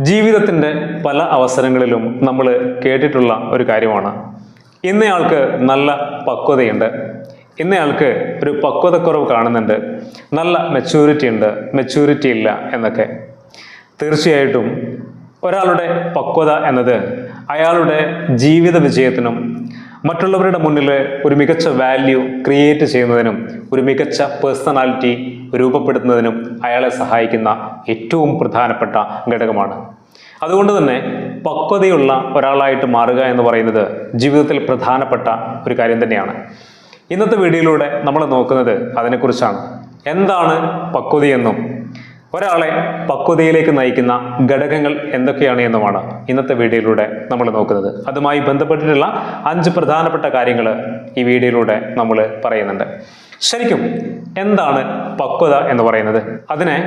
ജീവിതത്തിൻ്റെ പല അവസരങ്ങളിലും നമ്മൾ കേട്ടിട്ടുള്ള ഒരു കാര്യമാണ്, ഇന്നയാൾക്ക് നല്ല പക്വതയുണ്ട്, ഇന്നയാൾക്ക് ഒരു പക്വതക്കുറവ് കാണുന്നുണ്ട്, നല്ല മെച്യൂരിറ്റി ഇല്ല എന്നൊക്കെ. തീർച്ചയായിട്ടും ഒരാളുടെ പക്വത എന്നത് അയാളുടെ ജീവിത വിജയത്തിനും മറ്റുള്ളവരുടെ മുന്നിൽ ഒരു മികച്ച വാല്യൂ ക്രിയേറ്റ് ചെയ്യുന്നതിനും ഒരു മികച്ച പേഴ്സണാലിറ്റി രൂപപ്പെടുത്തുന്നതിനും അയാളെ സഹായിക്കുന്ന ഏറ്റവും പ്രധാനപ്പെട്ട ഘടകമാണ്. അതുകൊണ്ട് തന്നെ പക്വതയുള്ള ഒരാളായിട്ട് മാറുക എന്ന് പറയുന്നത് ജീവിതത്തിൽ പ്രധാനപ്പെട്ട ഒരു കാര്യം തന്നെയാണ്. ഇന്നത്തെ വീഡിയോയിലൂടെ നമ്മൾ നോക്കുന്നത് അതിനെക്കുറിച്ചാണ്. എന്താണ് പക്വതയെന്നും ഒരാളെ പക്വതയിലേക്ക് നയിക്കുന്ന ഘടകങ്ങൾ എന്തൊക്കെയാണ് എന്നുമാണ് ഇന്നത്തെ വീഡിയോയിലൂടെ നമ്മൾ നോക്കുന്നത്. അതുമായി ബന്ധപ്പെട്ടിട്ടുള്ള 5 പ്രധാനപ്പെട്ട കാര്യങ്ങൾ ഈ വീഡിയോയിലൂടെ നമ്മൾ പറയുന്നുണ്ട്. ശരിക്കും എന്താണ് പക്വത എന്ന് പറയുന്നത്? അതിനെ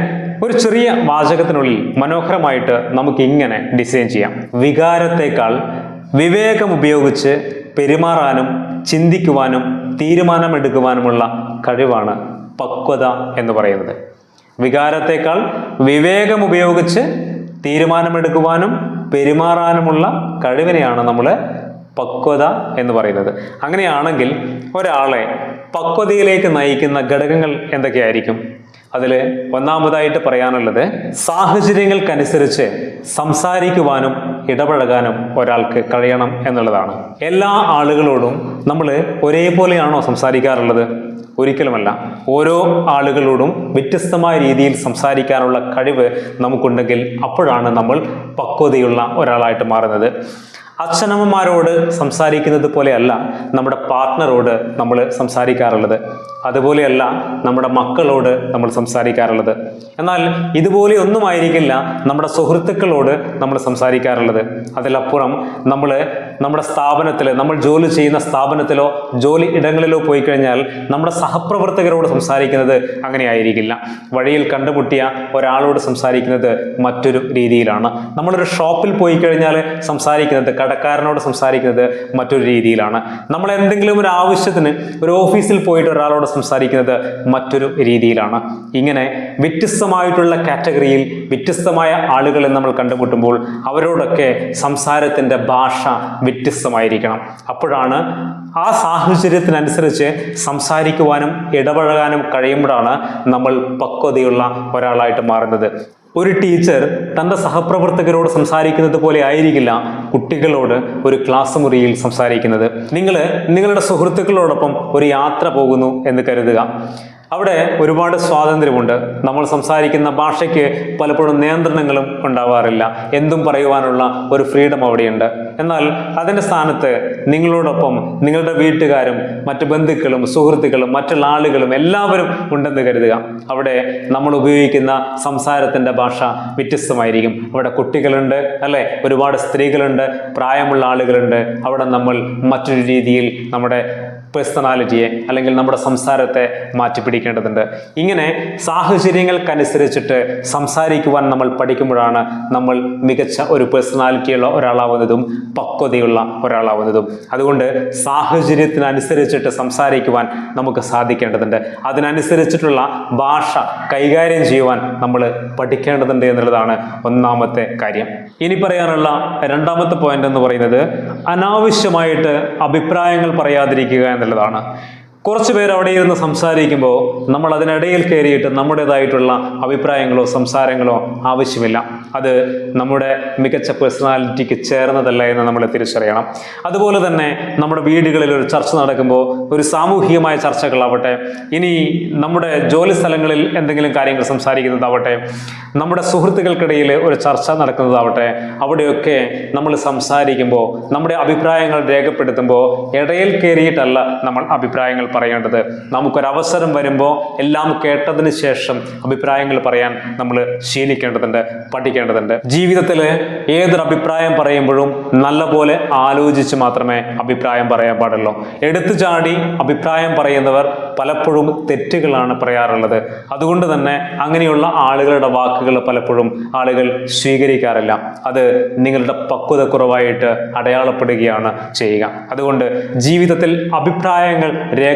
ഒരു ചെറിയ വാചകത്തിനുള്ളിൽ മനോഹരമായിട്ട് നമുക്ക് ഇങ്ങനെ ഡിസൈൻ ചെയ്യാം. വികാരത്തേക്കാൾ വിവേകം ഉപയോഗിച്ച് പെരുമാറാനും ചിന്തിക്കുവാനും തീരുമാനമെടുക്കുവാനുമുള്ള കഴിവാണ് പക്വത എന്ന് പറയുന്നത്. വികാരത്തേക്കാൾ വിവേകം ഉപയോഗിച്ച് തീരുമാനമെടുക്കുവാനും പെരുമാറാനുമുള്ള കഴിവിനെയാണ് നമ്മൾ പക്വത എന്ന് പറയുന്നത്. അങ്ങനെയാണെങ്കിൽ ഒരാളെ പക്വതയിലേക്ക് നയിക്കുന്ന ഘടകങ്ങൾ എന്തൊക്കെയായിരിക്കും? അതിൽ ഒന്നാമതായിട്ട് പറയാനുള്ളത്, സാഹചര്യങ്ങൾക്കനുസരിച്ച് സംസാരിക്കുവാനും ഇടപഴകാനും ഒരാൾക്ക് കഴിയണം എന്നുള്ളതാണ്. എല്ലാ ആളുകളോടും നമ്മൾ ഒരേപോലെയാണോ സംസാരിക്കാറുള്ളത്? ഒരിക്കലുമല്ല. ഓരോ ആളുകളോടും വ്യത്യസ്തമായ രീതിയിൽ സംസാരിക്കാനുള്ള കഴിവ് നമുക്കുണ്ടെങ്കിൽ അപ്പോഴാണ് നമ്മൾ പക്വതയുള്ള ഒരാളായിട്ട് മാറുന്നത്. അച്ഛനമ്മമാരോട് സംസാരിക്കുന്നത് പോലെയല്ല നമ്മുടെ പാർട്ട്ണറോട് നമ്മൾ സംസാരിക്കാറുള്ളത്, അതുപോലെയല്ല നമ്മുടെ മക്കളോട് നമ്മൾ സംസാരിക്കാറുള്ളത്. എന്നാൽ ഇതുപോലെ ഒന്നും ആയിരിക്കില്ല നമ്മുടെ സുഹൃത്തുക്കളോട് നമ്മൾ സംസാരിക്കാറുള്ളത്. അതിലപ്പുറം നമ്മുടെ സ്ഥാപനത്തിൽ, നമ്മൾ ജോലി ചെയ്യുന്ന സ്ഥാപനത്തിലോ ജോലി ഇടങ്ങളിലോ പോയി കഴിഞ്ഞാൽ നമ്മുടെ സഹപ്രവർത്തകരോട് സംസാരിക്കുന്നത് അങ്ങനെ ആയിരിക്കില്ല. വഴിയിൽ കണ്ടുമുട്ടിയ ഒരാളോട് സംസാരിക്കുന്നത് മറ്റൊരു രീതിയിലാണ്. നമ്മളൊരു ഷോപ്പിൽ പോയി കഴിഞ്ഞാൽ സംസാരിക്കുന്നത്, കടക്കാരനോട് സംസാരിക്കുന്നത് മറ്റൊരു രീതിയിലാണ്. നമ്മൾ എന്തെങ്കിലും ഒരു ആവശ്യത്തിന് ഒരു ഓഫീസിൽ പോയിട്ട് ഒരാളോട് സംസാരിക്കുന്നത് മറ്റൊരു രീതിയിലാണ്. ഇങ്ങനെ വ്യത്യസ്തമായിട്ടുള്ള കാറ്റഗറിയിൽ വ്യത്യസ്തമായ ആളുകളെ നമ്മൾ കണ്ടുമുട്ടുമ്പോൾ അവരോടൊക്കെ സംസാരത്തിൻ്റെ ഭാഷ വ്യത്യസ്തമായിരിക്കണം. അപ്പോഴാണ് ആ സാഹചര്യത്തിനനുസരിച്ച് സംസാരിക്കുവാനും ഇടപഴകാനും കഴിയുമ്പോഴാണ് നമ്മൾ പക്വതയുള്ള ഒരാളായിട്ട് മാറുന്നത്. ഒരു ടീച്ചർ തൻ്റെ സഹപ്രവർത്തകരോട് സംസാരിക്കുന്നത് പോലെ ആയിരിക്കില്ല കുട്ടികളോട് ഒരു ക്ലാസ് മുറിയിൽ സംസാരിക്കുന്നത്. നിങ്ങളുടെ സുഹൃത്തുക്കളോടൊപ്പം ഒരു യാത്ര പോകുന്നു എന്ന് കരുതുക. അവിടെ ഒരുപാട് സ്വാതന്ത്ര്യമുണ്ട്. നമ്മൾ സംസാരിക്കുന്ന ഭാഷയ്ക്ക് പലപ്പോഴും നിയന്ത്രണങ്ങളും ഉണ്ടാവാറില്ല. എന്തും പറയുവാനുള്ള ഒരു ഫ്രീഡം അവിടെയുണ്ട്. എന്നാൽ അതിൻ്റെ സ്ഥാനത്ത് നിങ്ങളോടൊപ്പം നിങ്ങളുടെ വീട്ടുകാരും മറ്റു ബന്ധുക്കളും സുഹൃത്തുക്കളും മറ്റുള്ള ആളുകളും എല്ലാവരും ഉണ്ടെന്ന് കരുതുക. അവിടെ നമ്മൾ ഉപയോഗിക്കുന്ന സംസാരത്തിൻ്റെ ഭാഷ വ്യത്യസ്തമായിരിക്കും. അവിടെ കുട്ടികളുണ്ട്, അല്ലെ, ഒരുപാട് സ്ത്രീകളുണ്ട്, പ്രായമുള്ള ആളുകളുണ്ട്. അവിടെ നമ്മൾ മറ്റൊരു രീതിയിൽ നമ്മുടെ പേഴ്സണാലിറ്റിയെ അല്ലെങ്കിൽ നമ്മുടെ സംസാരത്തെ മാറ്റിപ്പിടിക്കേണ്ടതുണ്ട്. ഇങ്ങനെ സാഹചര്യങ്ങൾക്കനുസരിച്ചിട്ട് സംസാരിക്കുവാൻ നമ്മൾ പഠിക്കുമ്പോഴാണ് നമ്മൾ മികച്ച ഒരു പേഴ്സണാലിറ്റിയുള്ള ഒരാളാവുന്നതും പക്വതയുള്ള ഒരാളാവുന്നതും. അതുകൊണ്ട് സാഹചര്യത്തിനനുസരിച്ചിട്ട് സംസാരിക്കുവാൻ നമുക്ക് സാധിക്കേണ്ടതുണ്ട്. അതിനനുസരിച്ചിട്ടുള്ള ഭാഷ കൈകാര്യം ചെയ്യുവാൻ നമ്മൾ പഠിക്കേണ്ടതുണ്ട് എന്നുള്ളതാണ് ഒന്നാമത്തെ കാര്യം. ഇനി പറയാനുള്ള രണ്ടാമത്തെ പോയിന്റ് എന്ന് പറയുന്നത്, അനാവശ്യമായിട്ട് അഭിപ്രായങ്ങൾ പറയാതിരിക്കുക എന്നുള്ളതാണ്. കുറച്ച് പേർ അവിടെ ഇരുന്ന് സംസാരിക്കുമ്പോൾ നമ്മൾ അതിനിടയിൽ കയറിയിട്ട് നമ്മുടേതായിട്ടുള്ള അഭിപ്രായങ്ങളോ സംസാരങ്ങളോ ആവശ്യമില്ല. അത് നമ്മുടെ മികച്ച പേഴ്സണാലിറ്റിക്ക് ചേർന്നതല്ല എന്ന് നമ്മൾ തിരിച്ചറിയണം. അതുപോലെ തന്നെ നമ്മുടെ വീടുകളിൽ ഒരു ചർച്ച നടക്കുമ്പോൾ, ഒരു സാമൂഹികമായ ചർച്ചകളാവട്ടെ, ഇനി നമ്മുടെ ജോലി സ്ഥലങ്ങളിൽ എന്തെങ്കിലും കാര്യങ്ങൾ സംസാരിക്കുന്നതാവട്ടെ, നമ്മുടെ സുഹൃത്തുക്കൾക്കിടയിൽ ഒരു ചർച്ച നടക്കുന്നതാവട്ടെ, അവിടെയൊക്കെ നമ്മൾ സംസാരിക്കുമ്പോൾ നമ്മുടെ അഭിപ്രായങ്ങൾ രേഖപ്പെടുത്തുമ്പോൾ ഇടയിൽ കയറിയിട്ടല്ല നമ്മൾ അഭിപ്രായങ്ങൾ പറയേണ്ടത്. നമുക്കൊരവസരം വരുമ്പോൾ എല്ലാം കേട്ടതിന് ശേഷം അഭിപ്രായങ്ങൾ പറയാൻ നമ്മൾ ശീലിക്കേണ്ടതുണ്ട്, പഠിക്കേണ്ടതുണ്ട്. ജീവിതത്തിൽ ഏതൊരു അഭിപ്രായം പറയുമ്പോഴും നല്ലപോലെ ആലോചിച്ച് മാത്രമേ അഭിപ്രായം പറയാൻ പാടുള്ളൂ. എടുത്തു ചാടി അഭിപ്രായം പറയുന്നവർ പലപ്പോഴും തെറ്റുകളാണ് പറയാറുള്ളത്. അതുകൊണ്ട് തന്നെ അങ്ങനെയുള്ള ആളുകളുടെ വാക്കുകൾ പലപ്പോഴും ആളുകൾ സ്വീകരിക്കാറില്ല. അത് നിങ്ങളുടെ പക്വതക്കുറവായിട്ട് അടയാളപ്പെടുകയാണ് ചെയ്യുക. അതുകൊണ്ട് ജീവിതത്തിൽ അഭിപ്രായങ്ങൾ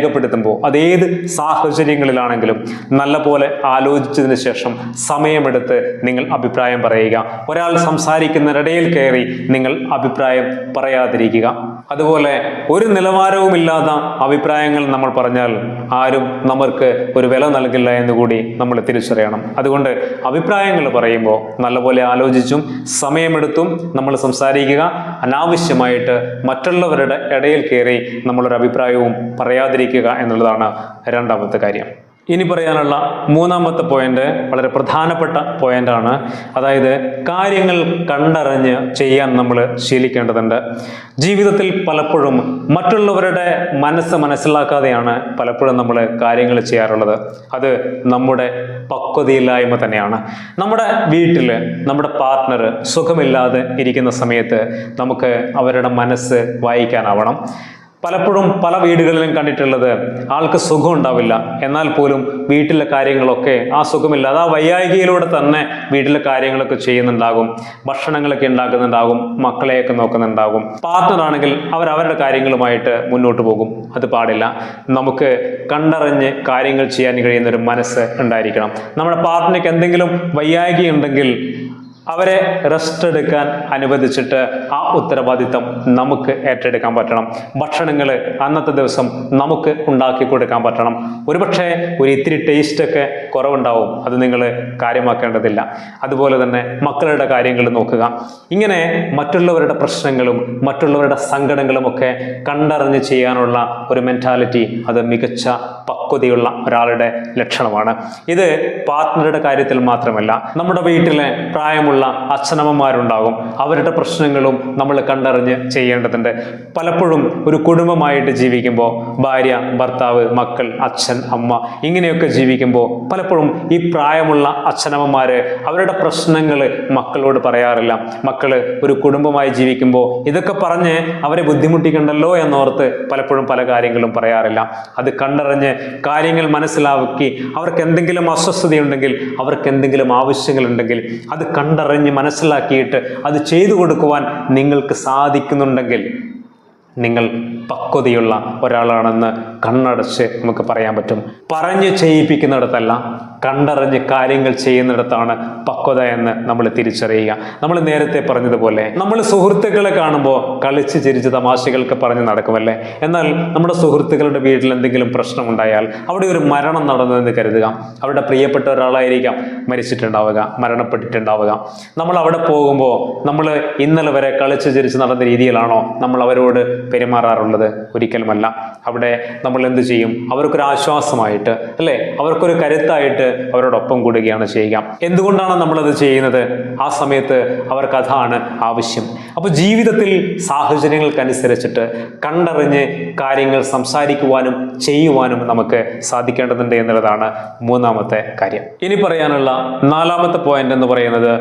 രേഖപ്പെടുത്തുമ്പോൾ അതേത് സാഹചര്യങ്ങളിലാണെങ്കിലും നല്ലപോലെ ആലോചിച്ചതിന് ശേഷം സമയമെടുത്ത് നിങ്ങൾ അഭിപ്രായം പറയുക. ഒരാൾ സംസാരിക്കുന്നതിനിടയിൽ കയറി നിങ്ങൾ അഭിപ്രായം പറയാതിരിക്കുക. അതുപോലെ ഒരു നിലവാരവുമില്ലാത്ത അഭിപ്രായങ്ങൾ നമ്മൾ പറഞ്ഞാൽ ആരും നമുക്ക് ഒരു വില നൽകില്ല എന്നുകൂടി നമ്മൾ തിരിച്ചറിയണം. അതുകൊണ്ട് അഭിപ്രായങ്ങൾ പറയുമ്പോൾ നല്ലപോലെ ആലോചിച്ചും സമയമെടുത്തും നമ്മൾ സംസാരിക്കുക. അനാവശ്യമായിട്ട് മറ്റുള്ളവരുടെ ഇടയിൽ കയറി നമ്മളൊരു അഭിപ്രായവും പറയാതിരിക്കുക എന്നുള്ളതാണ് രണ്ടാമത്തെ കാര്യം. ഇനി പറയാനുള്ള മൂന്നാമത്തെ പോയിന്റ് വളരെ പ്രധാനപ്പെട്ട പോയിന്റാണ്. അതായത് കാര്യങ്ങൾ കണ്ടറിഞ്ഞ് ചെയ്യാൻ നമ്മൾ ശീലിക്കേണ്ടതുണ്ട്. ജീവിതത്തിൽ പലപ്പോഴും മറ്റുള്ളവരുടെ മനസ്സിലാക്കാതെയാണ് പലപ്പോഴും നമ്മൾ കാര്യങ്ങൾ ചെയ്യാറുള്ളത്. അത് നമ്മുടെ പക്വതയില്ലായ്മ തന്നെയാണ്. നമ്മുടെ വീട്ടിൽ നമ്മുടെ പാർട്ട്ണർ സുഖമില്ലാതെ ഇരിക്കുന്ന സമയത്ത് നമുക്ക് അവരുടെ മനസ്സ് വായിക്കാനാവണം. പലപ്പോഴും പല വീടുകളിലും കണ്ടിട്ടുള്ളത് ആൾക്ക് സുഖം ഉണ്ടാവില്ല, എന്നാൽ പോലും വീട്ടിലെ കാര്യങ്ങളൊക്കെ ആ സുഖമില്ലാതെ ആ വൈയായികയിലൂടെ തന്നെ വീട്ടിലെ കാര്യങ്ങളൊക്കെ ചെയ്യുന്നുണ്ടാകും, ഭക്ഷണങ്ങളൊക്കെ ഉണ്ടാക്കുന്നുണ്ടാകും, മക്കളെയൊക്കെ നോക്കുന്നുണ്ടാകും. പാർട്ട്ണർ ആണെങ്കിൽ അവരവരുടെ കാര്യങ്ങളുമായിട്ട് മുന്നോട്ട് പോകും. അത് പാടില്ല. നമുക്ക് കണ്ടറിഞ്ഞ് കാര്യങ്ങൾ ചെയ്യാൻ കഴിയുന്നൊരു മനസ്സ് ഉണ്ടായിരിക്കണം. നമ്മുടെ പാർട്ട്ണർക്ക് എന്തെങ്കിലും വൈയായിക ഉണ്ടെങ്കിൽ അവരെ റെസ്റ്റ് എടുക്കാൻ അനുവദിച്ചിട്ട് ആ ഉത്തരവാദിത്തം നമുക്ക് ഏറ്റെടുക്കാൻ പറ്റണം. ഭക്ഷണങ്ങൾ അന്നത്തെ ദിവസം നമുക്ക് ഉണ്ടാക്കി കൊടുക്കാൻ പറ്റണം. ഒരുപക്ഷെ ഒരു ഇത്തിരി ടേസ്റ്റൊക്കെ കുറവുണ്ടാവും, അത് നിങ്ങൾ കാര്യമാക്കേണ്ടതില്ല. അതുപോലെ തന്നെ മക്കളുടെ കാര്യങ്ങൾ നോക്കുക. ഇങ്ങനെ മറ്റുള്ളവരുടെ പ്രശ്നങ്ങളും മറ്റുള്ളവരുടെ സങ്കടങ്ങളും ഒക്കെ കണ്ടറിഞ്ഞ് ചെയ്യാനുള്ള ഒരു മെന്റാലിറ്റി അത് മികച്ച പക്വതയുള്ള ഒരാളുടെ ലക്ഷണമാണ്. ഇത് പാർട്ട്ണറുടെ കാര്യത്തിൽ മാത്രമല്ല, നമ്മുടെ വീട്ടിലെ പ്രായമുള്ള അച്ഛനമ്മമാരുണ്ടാകും. അവരുടെ പ്രശ്നങ്ങളും നമ്മൾ കണ്ടറിഞ്ഞ് ചെയ്യേണ്ടതുണ്ട്. പലപ്പോഴും ഒരു കുടുംബമായിട്ട് ജീവിക്കുമ്പോൾ ഭാര്യ, ഭർത്താവ്, മക്കൾ, അച്ഛൻ, അമ്മ ഇങ്ങനെയൊക്കെ ജീവിക്കുമ്പോൾ പലപ്പോഴും ഈ പ്രായമുള്ള അച്ഛനമ്മമാര് അവരുടെ പ്രശ്നങ്ങൾ മക്കളോട് പറയാറില്ല. മക്കള് ഒരു കുടുംബമായി ജീവിക്കുമ്പോൾ ഇതൊക്കെ പറഞ്ഞ് അവരെ ബുദ്ധിമുട്ടിക്കണ്ടല്ലോ എന്നോർത്ത് പലപ്പോഴും പല കാര്യങ്ങളും പറയാറില്ല. അത് കണ്ടറിഞ്ഞ് കാര്യങ്ങൾ മനസ്സിലാക്കി അവർക്ക് എന്തെങ്കിലും അസ്വസ്ഥതയുണ്ടെങ്കിൽ, അവർക്ക് എന്തെങ്കിലും ആവശ്യങ്ങളുണ്ടെങ്കിൽ അത് കണ്ടറിഞ്ഞ് മനസ്സിലാക്കിയിട്ട് അത് ചെയ്തു കൊടുക്കുവാൻ നിങ്ങൾക്ക് സാധിക്കുന്നുണ്ടെങ്കിൽ നിങ്ങൾ പക്വതയുള്ള ഒരാളാണെന്ന് കണ്ണടച്ച് നമുക്ക് പറയാൻ പറ്റും. പറഞ്ഞ് ചെയ്യിപ്പിക്കുന്നിടത്തല്ല, കണ്ടറിഞ്ഞ് കാര്യങ്ങൾ ചെയ്യുന്നിടത്താണ് പക്വത എന്ന് നമ്മൾ തിരിച്ചറിയുക. നമ്മൾ നേരത്തെ പറഞ്ഞതുപോലെ നമ്മൾ സുഹൃത്തുക്കളെ കാണുമ്പോൾ കളിച്ച് ചിരിച്ച് തമാശകൾക്ക് പറഞ്ഞ് നടക്കുമല്ലേ. എന്നാൽ നമ്മുടെ സുഹൃത്തുക്കളുടെ വീട്ടിൽ എന്തെങ്കിലും പ്രശ്നമുണ്ടായാൽ, അവിടെ ഒരു മരണം നടന്നതെന്ന് കരുതുക. അവരുടെ പ്രിയപ്പെട്ട ഒരാളായിരിക്കാം മരിച്ചിട്ടുണ്ടാവുക, മരണപ്പെട്ടിട്ടുണ്ടാവുക. നമ്മൾ അവിടെ പോകുമ്പോൾ നമ്മൾ ഇന്നലെ വരെ കളിച്ച് ചിരിച്ച് നടന്ന രീതിയിലാണോ നമ്മൾ അവരോട് പെരുമാറാറുള്ളത്? ഒരിക്കലുമല്ല. അവിടെ നമ്മൾ എന്ത് ചെയ്യും? അവർക്കൊരു ആശ്വാസമായിട്ട്, അല്ലെ, അവർക്കൊരു കരുത്തായിട്ട് അവരോടൊപ്പം കൂടുകയാണ് ചെയ്യുക. എന്തുകൊണ്ടാണ് നമ്മളത് ചെയ്യുന്നത്? ആ സമയത്ത് അവർക്ക് അതാണ് ആവശ്യം. അപ്പോൾ ജീവിതത്തിൽ സാഹചര്യങ്ങൾക്കനുസരിച്ചിട്ട് കണ്ടറിഞ്ഞ് കാര്യങ്ങൾ സംസാരിക്കുവാനും ചെയ്യുവാനും നമുക്ക് സാധിക്കേണ്ടതുണ്ട് എന്നുള്ളതാണ് മൂന്നാമത്തെ കാര്യം. ഇനി പറയാനുള്ള നാലാമത്തെ പോയിന്റ് എന്ന് പറയുന്നത്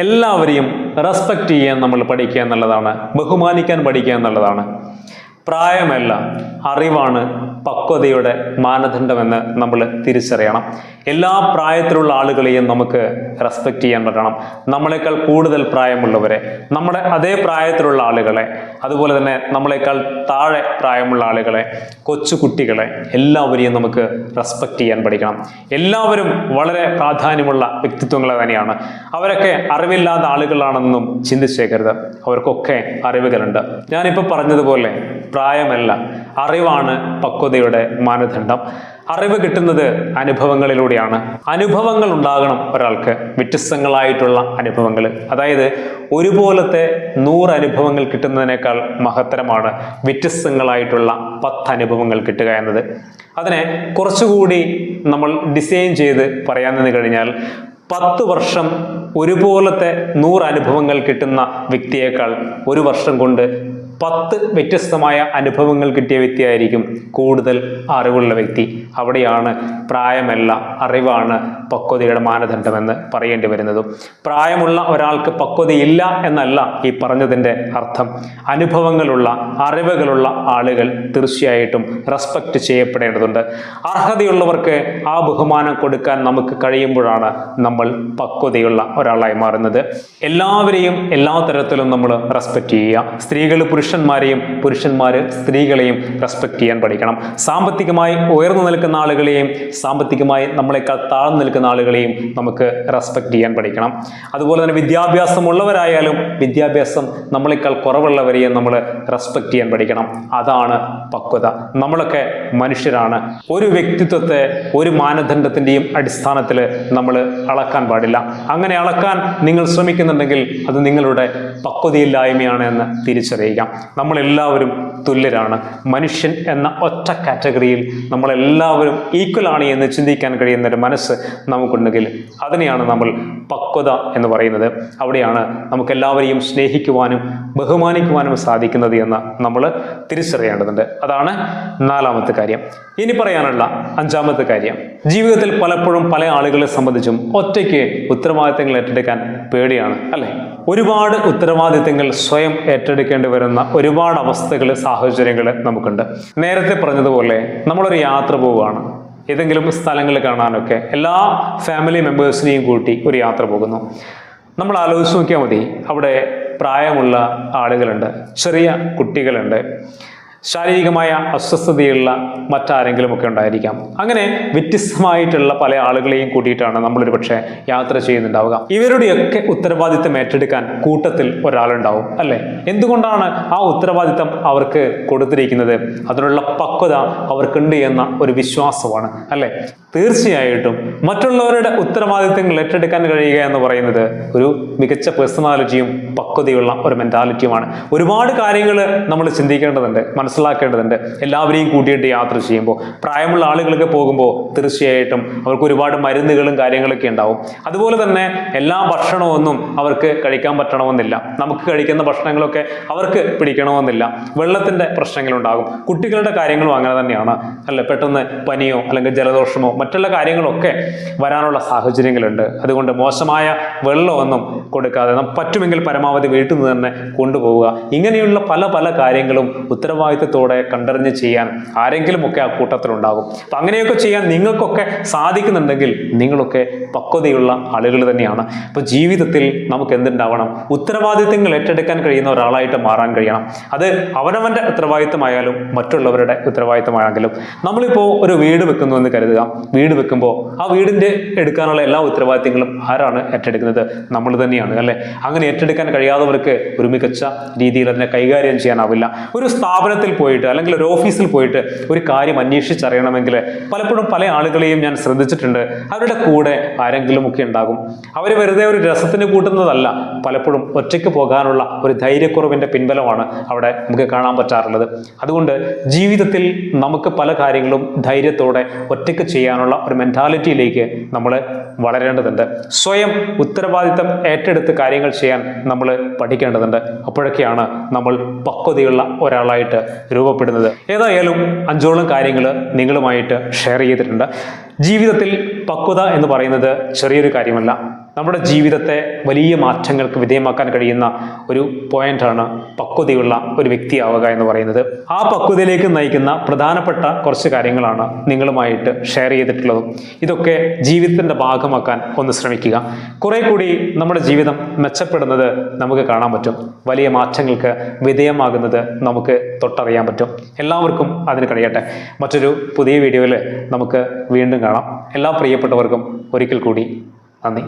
എല്ലാവരെയും റെസ്പെക്റ്റ് ചെയ്യാൻ നമ്മൾ പഠിക്കുക എന്നുള്ളതാണ്, ബഹുമാനിക്കാൻ പഠിക്കുക എന്നുള്ളതാണ്. പ്രായമല്ല, അറിവാണ് പക്വതയുടെ മാനദണ്ഡമെന്ന് നമ്മൾ തിരിച്ചറിയണം. എല്ലാ പ്രായത്തിലുള്ള ആളുകളെയും നമുക്ക് റെസ്പെക്റ്റ് ചെയ്യാൻ പറ്റണം. നമ്മളെക്കാൾ കൂടുതൽ പ്രായമുള്ളവരെ, നമ്മുടെ അതേ പ്രായത്തിലുള്ള ആളുകളെ, അതുപോലെ തന്നെ നമ്മളെക്കാൾ താഴെ പ്രായമുള്ള ആളുകളെ, കൊച്ചു കുട്ടികളെ, എല്ലാവരെയും നമുക്ക് റെസ്പെക്റ്റ് ചെയ്യാൻ പഠിക്കണം. എല്ലാവരും വളരെ പ്രാധാന്യമുള്ള വ്യക്തിത്വങ്ങൾ തന്നെയാണ്. അവരൊക്കെ അറിവില്ലാത്ത ആളുകളാണെന്നും ചിന്തിച്ചേക്കരുത്. അവർക്കൊക്കെ അറിവുകളുണ്ട്. ഞാനിപ്പോൾ പറഞ്ഞതുപോലെ പ്രായമല്ല, അറിവാണ് പക്വതയുടെ മാനദണ്ഡം. അറിവ് കിട്ടുന്നത് അനുഭവങ്ങളിലൂടെയാണ്. അനുഭവങ്ങൾ ഉണ്ടാകണം ഒരാൾക്ക്, വ്യത്യസ്തങ്ങളായിട്ടുള്ള അനുഭവങ്ങൾ. അതായത് ഒരുപോലത്തെ 100 അനുഭവങ്ങൾ കിട്ടുന്നതിനേക്കാൾ മഹത്തരമാണ് വ്യത്യസ്തങ്ങളായിട്ടുള്ള 10 അനുഭവങ്ങൾ കിട്ടുക എന്നത്. അതിനെ കുറച്ചുകൂടി നമ്മൾ ഡിസൈൻ ചെയ്ത് പറയാൻ നിന്ന് കഴിഞ്ഞാൽ 10 വർഷം ഒരുപോലത്തെ 100 അനുഭവങ്ങൾ കിട്ടുന്ന വ്യക്തിയേക്കാൾ 1 വർഷം കൊണ്ട് 10 വ്യത്യസ്തമായ അനുഭവങ്ങൾ കിട്ടിയ വ്യക്തിയായിരിക്കും കൂടുതൽ അറിവുള്ള വ്യക്തി. അവിടെയാണ് പ്രായമല്ല, അറിവാണ് പക്വതയുടെ മാനദണ്ഡമെന്ന് പറയേണ്ടി വരുന്നതും. പ്രായമുള്ള ഒരാൾക്ക് പക്വതയില്ല എന്നല്ല ഈ പറഞ്ഞതിൻ്റെ അർത്ഥം. അനുഭവങ്ങളുള്ള, അറിവുകളുള്ള ആളുകൾ തീർച്ചയായിട്ടും റെസ്പെക്റ്റ് ചെയ്യപ്പെടേണ്ടതുണ്ട്. അർഹതയുള്ളവർക്ക് ആ ബഹുമാനം കൊടുക്കാൻ നമുക്ക് കഴിയുമ്പോഴാണ് നമ്മൾ പക്വതയുള്ള ഒരാളായി മാറുന്നത്. എല്ലാവരെയും എല്ലാ തരത്തിലും നമ്മൾ റെസ്പെക്റ്റ് ചെയ്യുക. സ്ത്രീകൾ പുരുഷ പുരുഷന്മാരെയും പുരുഷന്മാർ സ്ത്രീകളെയും റെസ്പെക്ട് ചെയ്യാൻ പഠിക്കണം. സാമ്പത്തികമായി ഉയർന്നു നിൽക്കുന്ന ആളുകളെയും സാമ്പത്തികമായി നമ്മളെക്കാൾ താഴ്ന്നു നിൽക്കുന്ന ആളുകളെയും നമുക്ക് റെസ്പെക്ട് ചെയ്യാൻ പഠിക്കണം. അതുപോലെ തന്നെ വിദ്യാഭ്യാസമുള്ളവരായാലും വിദ്യാഭ്യാസം നമ്മളെക്കാൾ കുറവുള്ളവരെയും നമ്മൾ റെസ്പെക്ട് ചെയ്യാൻ പഠിക്കണം. അതാണ് പക്വത. നമ്മളൊക്കെ മനുഷ്യരാണ്. ഒരു വ്യക്തിത്വത്തെ ഒരു മാനദണ്ഡത്തിൻ്റെയും അടിസ്ഥാനത്തിൽ നമ്മൾ അളക്കാൻ പാടില്ല. അങ്ങനെ അളക്കാൻ നിങ്ങൾ ശ്രമിക്കുന്നുണ്ടെങ്കിൽ അത് നിങ്ങളുടെ പക്വതയില്ലായ്മയാണ് എന്ന് തിരിച്ചറിയുക. നമ്മളെല്ലാവരും തുല്യരാണ്. മനുഷ്യൻ എന്ന ഒറ്റ കാറ്റഗറിയിൽ നമ്മളെല്ലാവരും ഈക്വൽ ആണ് എന്ന് ചിന്തിക്കാൻ കഴിയുന്ന ഒരു മനസ്സ് നമുക്കുണ്ടെങ്കിൽ അതിനെയാണ് നമ്മൾ പക്വത എന്ന് പറയുന്നത്. അവിടെയാണ് നമുക്കെല്ലാവരെയും സ്നേഹിക്കുവാനും ബഹുമാനിക്കുവാനും സാധിക്കുന്നത് എന്ന് നമ്മൾ തിരിച്ചറിയേണ്ടതുണ്ട്. അതാണ് 4ാമത്തെ കാര്യം. ഇനി പറയാനുള്ള 5ാമത്തെ കാര്യം, ജീവിതത്തിൽ പലപ്പോഴും പല ആളുകളെ സംബന്ധിച്ചും ഒറ്റയ്ക്ക് ഉത്തരവാദിത്തങ്ങൾ ഏറ്റെടുക്കാൻ പേടിയാണ്, അല്ലേ? ഒരുപാട് ഉത്തരവാദിത്തങ്ങൾ സ്വയം ഏറ്റെടുക്കേണ്ടി വരുന്ന ഒരുപാട് അവസ്ഥകൾ, സാഹചര്യങ്ങൾ നമുക്കുണ്ട്. നേരത്തെ പറഞ്ഞതുപോലെ നമ്മളൊരു യാത്ര പോവുകയാണ്, ഏതെങ്കിലും സ്ഥലങ്ങൾ കാണാനൊക്കെ എല്ലാ ഫാമിലി മെമ്പേഴ്സിനെയും കൂട്ടി ഒരു യാത്ര പോകുന്നു. നമ്മൾ ആലോചിച്ച് നോക്കിയാൽ മതി, അവിടെ പ്രായമുള്ള ആളുകളുണ്ട്, ചെറിയ കുട്ടികളുണ്ട്, ശാരീരികമായ അസ്വസ്ഥതയുള്ള മറ്റാരെങ്കിലും ഒക്കെ ഉണ്ടായിരിക്കാം. അങ്ങനെ വ്യത്യസ്തമായിട്ടുള്ള പല ആളുകളെയും കൂട്ടിയിട്ടാണ് നമ്മളൊരു പക്ഷേ യാത്ര ചെയ്യുന്നുണ്ടാവുക. ഇവരുടെയൊക്കെ ഉത്തരവാദിത്തം ഏറ്റെടുക്കാൻ കൂട്ടത്തിൽ ഒരാളുണ്ടാവും, അല്ലേ? എന്തുകൊണ്ടാണ് ആ ഉത്തരവാദിത്തം അവർക്ക് കൊടുത്തിരിക്കുന്നത്? അതിനുള്ള പക്വത അവർക്കുണ്ട് എന്ന ഒരു വിശ്വാസമാണ്, അല്ലേ? തീർച്ചയായിട്ടും മറ്റുള്ളവരുടെ ഉത്തരവാദിത്തങ്ങൾ ഏറ്റെടുക്കാൻ കഴിയുക എന്ന് പറയുന്നത് ഒരു മികച്ച പേഴ്സണാലിറ്റിയും പക്വതയുള്ള ഒരു മെന്റാലിറ്റിയുമാണ്. ഒരുപാട് കാര്യങ്ങൾ നമ്മൾ ചിന്തിക്കേണ്ടതുണ്ട്, മനസ്സിലാക്കേണ്ടതുണ്ട്. എല്ലാവരെയും കൂട്ടിയിട്ട് യാത്ര ചെയ്യുമ്പോൾ പ്രായമുള്ള ആളുകളൊക്കെ പോകുമ്പോൾ തീർച്ചയായിട്ടും അവർക്ക് ഒരുപാട് മരുന്നുകളും കാര്യങ്ങളൊക്കെ ഉണ്ടാവും. അതുപോലെ തന്നെ എല്ലാ ഭക്ഷണമൊന്നും അവർക്ക് കഴിക്കാൻ പറ്റണമെന്നില്ല. നമുക്ക് കഴിക്കുന്ന ഭക്ഷണങ്ങളൊക്കെ അവർക്ക് പിടിക്കണമെന്നില്ല. വെള്ളത്തിൻ്റെ പ്രശ്നങ്ങളുണ്ടാകും. കുട്ടികളുടെ കാര്യങ്ങളും അങ്ങനെ തന്നെയാണ്, അല്ലെ? പെട്ടെന്ന് പനിയോ അല്ലെങ്കിൽ ജലദോഷമോ മറ്റുള്ള കാര്യങ്ങളൊക്കെ വരാനുള്ള സാഹചര്യങ്ങളുണ്ട്. അതുകൊണ്ട് മോശമായ വെള്ളമൊന്നും കൊടുക്കാതെ പറ്റുമെങ്കിൽ പരമാവധി വീട്ടിൽ നിന്ന് തന്നെ കൊണ്ടുപോവുക. ഇങ്ങനെയുള്ള പല പല കാര്യങ്ങളും ഉത്തരവാദിത്തത്തോടെ കണ്ടറിഞ്ഞ് ചെയ്യാൻ ആരെങ്കിലുമൊക്കെ ആ കൂട്ടത്തിലുണ്ടാകും. അപ്പം അങ്ങനെയൊക്കെ ചെയ്യാൻ നിങ്ങൾക്കൊക്കെ സാധിക്കുന്നുണ്ടെങ്കിൽ നിങ്ങളൊക്കെ പക്വതയുള്ള ആളുകൾ തന്നെയാണ്. അപ്പോൾ ജീവിതത്തിൽ നമുക്ക് എന്തുണ്ടാവണം? ഉത്തരവാദിത്തങ്ങൾ ഏറ്റെടുക്കാൻ കഴിയുന്ന ഒരാളായിട്ട് മാറാൻ കഴിയണം. അത് അവനവൻ്റെ ഉത്തരവാദിത്തമായാലും മറ്റുള്ളവരുടെ ഉത്തരവാദിത്തമാണെങ്കിലും. നമ്മളിപ്പോൾ ഒരു വീട് വെക്കുന്നു എന്ന് കരുതുക. വീട് വെക്കുമ്പോൾ ആ വീടിൻ്റെ എടുക്കാനുള്ള എല്ലാ ഉത്തരവാദിത്തങ്ങളും ആരാണ് ഏറ്റെടുക്കുന്നത്? നമ്മൾ തന്നെയാണ്, അല്ലേ? അങ്ങനെ ഏറ്റെടുക്കാൻ കഴിയാത്തവർക്ക് ഒരു മികച്ച രീതിയിൽ അതിനെ കൈകാര്യം ചെയ്യാനാവില്ല. ഒരു സ്ഥാപനത്തിൽ പോയിട്ട് അല്ലെങ്കിൽ ഒരു ഓഫീസിൽ പോയിട്ട് ഒരു കാര്യം അന്വേഷിച്ചറിയണമെങ്കിൽ പലപ്പോഴും പല ആളുകളെയും ഞാൻ ശ്രദ്ധിച്ചിട്ടുണ്ട്. അവരുടെ കൂടെ ആരെങ്കിലും ഒക്കെ ഉണ്ടാകും. അവർ വെറുതെ ഒരു രസത്തിന് കൂട്ടുന്നതല്ല, പലപ്പോഴും ഒറ്റയ്ക്ക് പോകാനുള്ള ഒരു ധൈര്യക്കുറവിൻ്റെ പിൻബലമാണ് അവിടെ നമുക്ക് കാണാൻ പറ്റാറുള്ളത്. അതുകൊണ്ട് ജീവിതത്തിൽ നമുക്ക് പല കാര്യങ്ങളും ധൈര്യത്തോടെ ഒറ്റയ്ക്ക് ചെയ്യാനുള്ള ഒരു മെന്റാലിറ്റിയിലേക്ക് നമ്മൾ വളരേണ്ടതുണ്ട്. സ്വയം ഉത്തരവാദിത്തം ഏറ്റെടുത്ത് കാര്യങ്ങൾ ചെയ്യാൻ നമ്മൾ പഠിക്കേണ്ടതുണ്ട്. അപ്പോഴൊക്കെയാണ് നമ്മൾ പക്വതയുള്ള ഒരാളായിട്ട് രൂപപ്പെടുന്നത്. ഏതായാലും 5ഓളം കാര്യങ്ങൾ നിങ്ങളുമായിട്ട് ഷെയർ ചെയ്തിട്ടുണ്ട്. ജീവിതത്തിൽ പക്വത എന്ന് പറയുന്നത് ചെറിയൊരു കാര്യമല്ല. നമ്മുടെ ജീവിതത്തെ വലിയ മാറ്റങ്ങൾക്ക് വിധേയമാക്കാൻ കഴിയുന്ന ഒരു പോയിന്റാണ് പക്വതയുള്ള ഒരു വ്യക്തിയാവുക എന്ന് പറയുന്നത്. ആ പക്വതയിലേക്ക് നയിക്കുന്ന പ്രധാനപ്പെട്ട കുറച്ച് കാര്യങ്ങളാണ് നിങ്ങളുമായിട്ട് ഷെയർ ചെയ്തിട്ടുള്ളതും. ഇതൊക്കെ ജീവിതത്തിൻ്റെ ഭാഗമാക്കാൻ ഒന്ന് ശ്രമിക്കുക. കുറെ കൂടി നമ്മുടെ ജീവിതം മെച്ചപ്പെടുന്നത് നമുക്ക് കാണാൻ പറ്റും. വലിയ മാറ്റങ്ങൾക്ക് വിധേയമാകുന്നത് നമുക്ക് തൊട്ടറിയാൻ പറ്റും. എല്ലാവർക്കും അതിന് കഴിയട്ടെ. മറ്റൊരു പുതിയ വീഡിയോയിൽ നമുക്ക് വീണ്ടും കാണാം. എല്ലാ പ്രിയപ്പെട്ടവർക്കും ഒരിക്കൽ കൂടി നന്ദി.